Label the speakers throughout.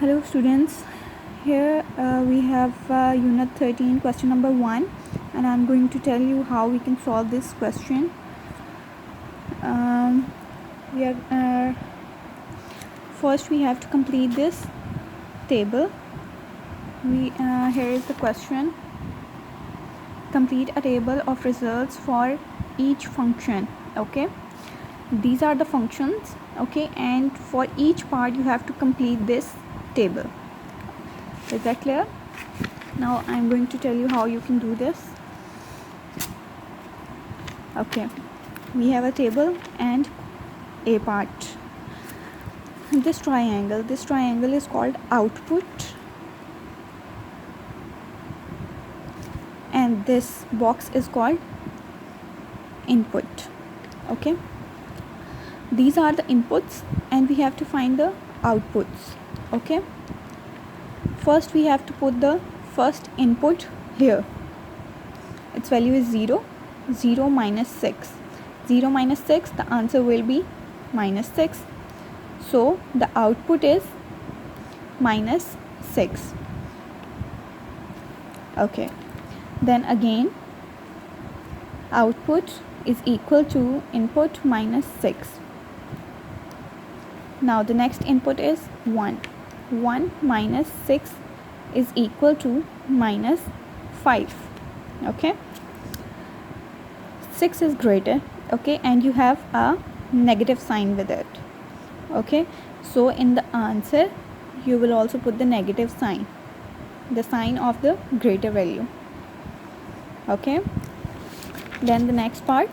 Speaker 1: Hello students, here we have unit 13 question number 1 and I'm going to tell you how we can solve this question. First we have to complete this table. Here is the question. Complete a table of results for each function. Okay, these are the functions. Okay, and for each part you have to complete this table. Is that clear? Now I'm going to tell you how you can do this. Okay, we have a table and a part. This triangle is called output, and this box is called input. Okay, these are the inputs and we have to find the outputs. Okay, first we have to put the first input here. Its value is 0. 0 minus 6. 0 minus 6, the answer will be minus 6. So the output is minus 6. Okay, then again output is equal to input minus 6. Now the next input is 1. 1 minus 6 is equal to minus 5. Okay, 6 is greater. Okay, and you have a negative sign with it. Okay, so in the answer you will also put the negative sign, the sign of the greater value. Okay, then the next part,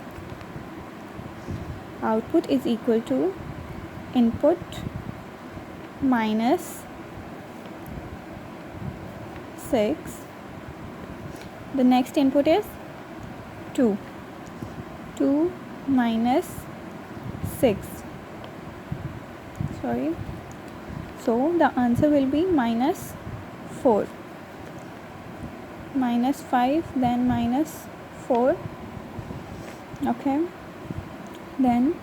Speaker 1: output is equal to input minus 6. The next input is 2. 2 minus 6. So the answer will be minus 4. Minus 5, then minus 4. Okay, then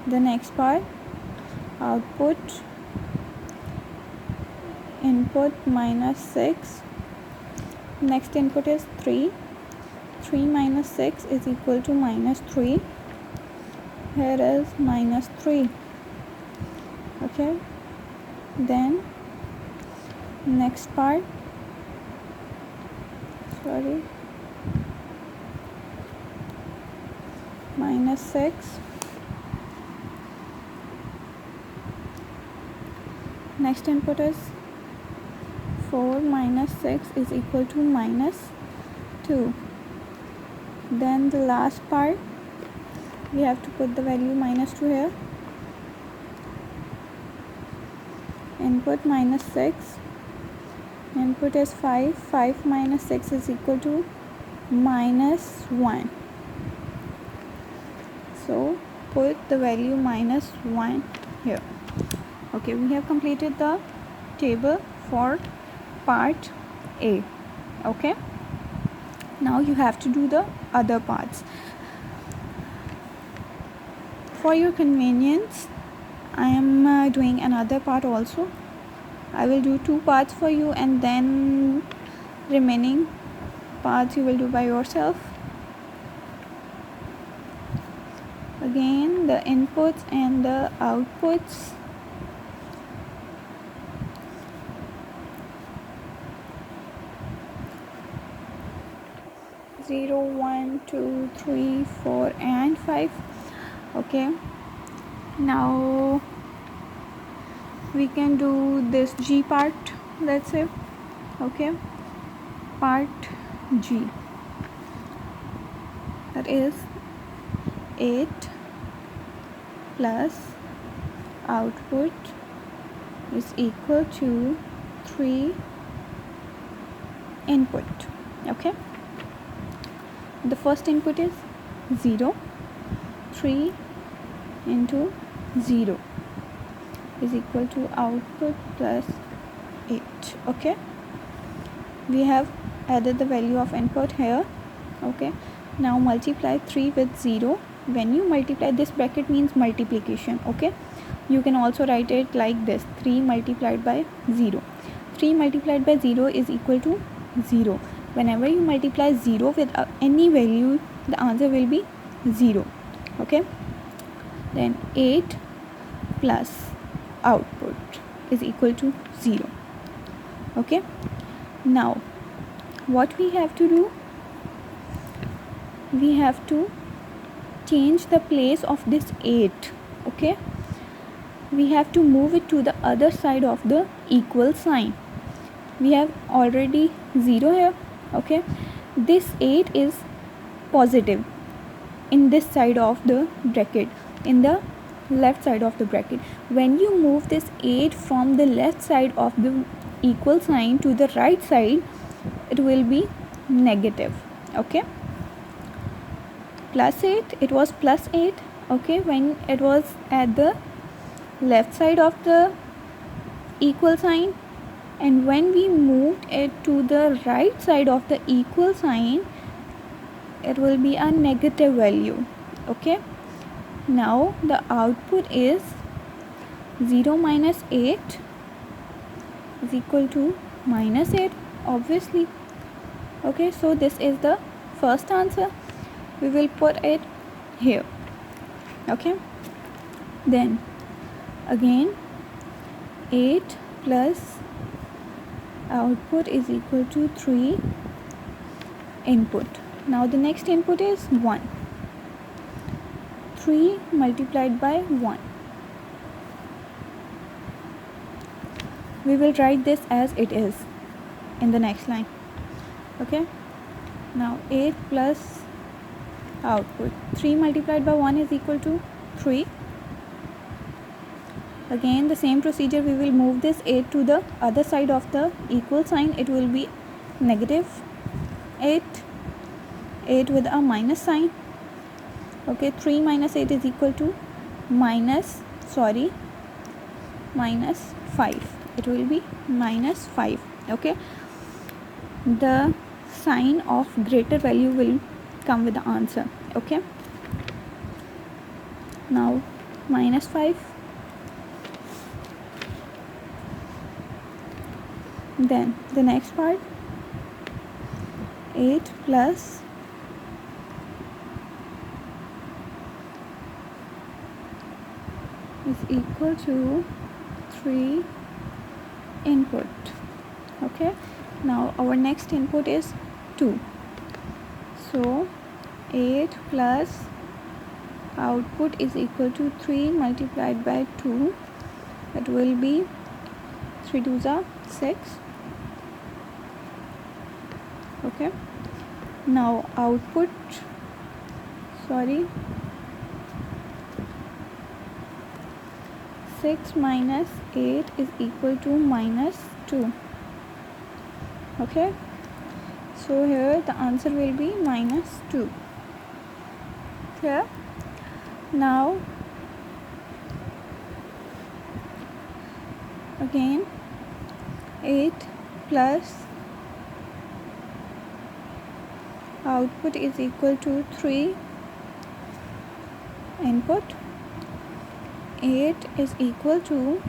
Speaker 1: the next part, output input minus 6. Next input is 3. 3 minus 6 is equal to minus 3. Here is minus 3. Okay, then next part, minus 6. Next input is 4 minus 6 is equal to minus 2. Then the last part, we have to put the value minus 2 here. Input minus 6. Input is 5. 5 minus 6 is equal to minus 1. So put the value minus 1 here. Okay, we have completed the table for part A. Okay, now you have to do the other parts. For your convenience, I am doing another part also. I will do 2 parts for you and then remaining parts you will do by yourself. Again, the inputs and the outputs. Zero, 1, 2, 3, 4 and 5. Okay, now we can do this G part. Let's say, okay, part G, that is 8 plus output is equal to 3 input. Okay, the first input is 0. 3 into 0 is equal to output plus 8. Okay, we have added the value of input here. Okay, now multiply 3 with 0. When you multiply, this bracket means multiplication. Okay, you can also write it like this: 3 multiplied by 0. 3 multiplied by 0 is equal to 0. Whenever you multiply 0 with any value, the answer will be 0. Okay, then 8 plus output is equal to 0. Okay, now what we have to do, we have to change the place of this 8. Okay, we have to move it to the other side of the equal sign. We have already 0 here. Okay, this 8 is positive in this side of the bracket, in the left side of the bracket. When you move this 8 from the left side of the equal sign to the right side, it will be negative. Okay, plus 8, it was plus 8. Okay, when it was at the left side of the equal sign, and when we moved it to the right side of the equal sign, it will be a negative value. Okay, now the output is 0 minus 8 is equal to minus 8, obviously. Okay, so this is the first answer. We will put it here. Okay, then again 8 plus output is equal to 3 input. Now the next input is 1. 3 multiplied by 1. We will write this as it is in the next line. Okay, now 8 plus output, 3 multiplied by 1 is equal to 3. Again the same procedure, we will move this 8 to the other side of the equal sign. It will be negative 8 with a minus sign. Okay, 3 minus 8 is equal to minus 5. It will be minus 5. Okay, the sign of greater value will come with the answer. Okay, now minus 5. Then the next part, 8 plus is equal to 3 input. Okay, now our next input is 2. So 8 plus output is equal to 3 multiplied by 2. It will be 3 2s are 6. Okay, now output, 6 minus 8 is equal to minus 2. Okay, so here the answer will be minus 2. Here, now again 8 plus output is equal to 3 input. 8 is equal to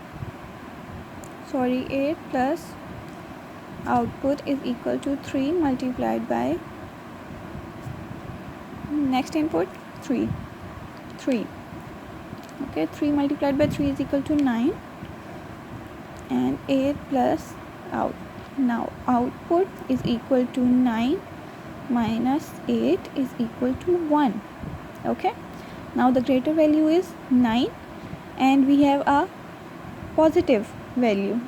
Speaker 1: 8 plus output is equal to 3 multiplied by next input 3. Okay, 3 multiplied by 3 is equal to 9, and 8 plus out. Now output is equal to 9 minus 8 is equal to 1. Okay, now the greater value is 9, and we have a positive value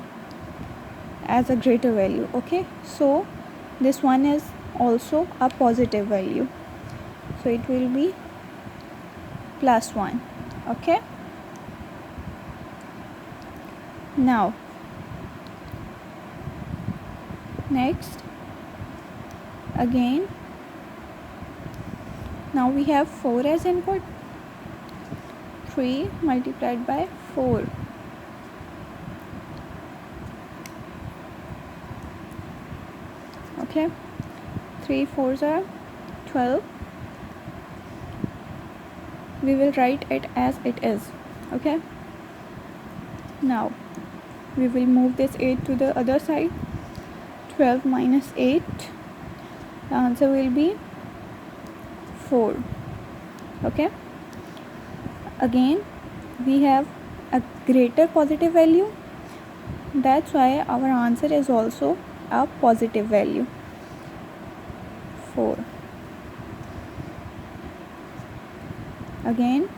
Speaker 1: as a greater value. Okay, so this one is also a positive value, so it will be plus 1. Okay, now next again, now we have 4 as input. 3 multiplied by 4. Okay, 3 4s are 12. We will write it as it is. Okay, Now we will move this 8 to the other side. 12 minus 8, the answer will be 4. Okay, again we have a greater positive value, that's why our answer is also a positive value, 4. Again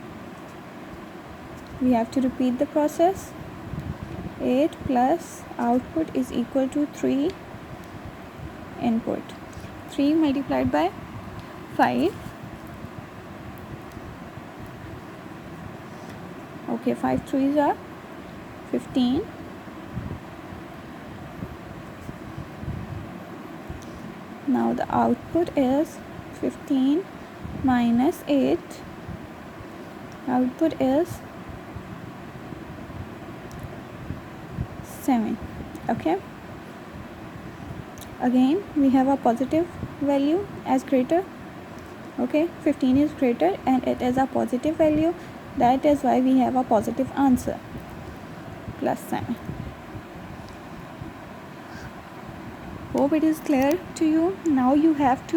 Speaker 1: we have to repeat the process. 8 plus output is equal to 3 input. 3 multiplied by 5. Okay, 5 3s are 15. Now the output is 15 minus 8. Output is 7. Okay, again we have a positive value as greater. Okay, 15 is greater and it is a positive value, that is why we have a positive answer, plus 7. Hope it is clear to you. Now you have to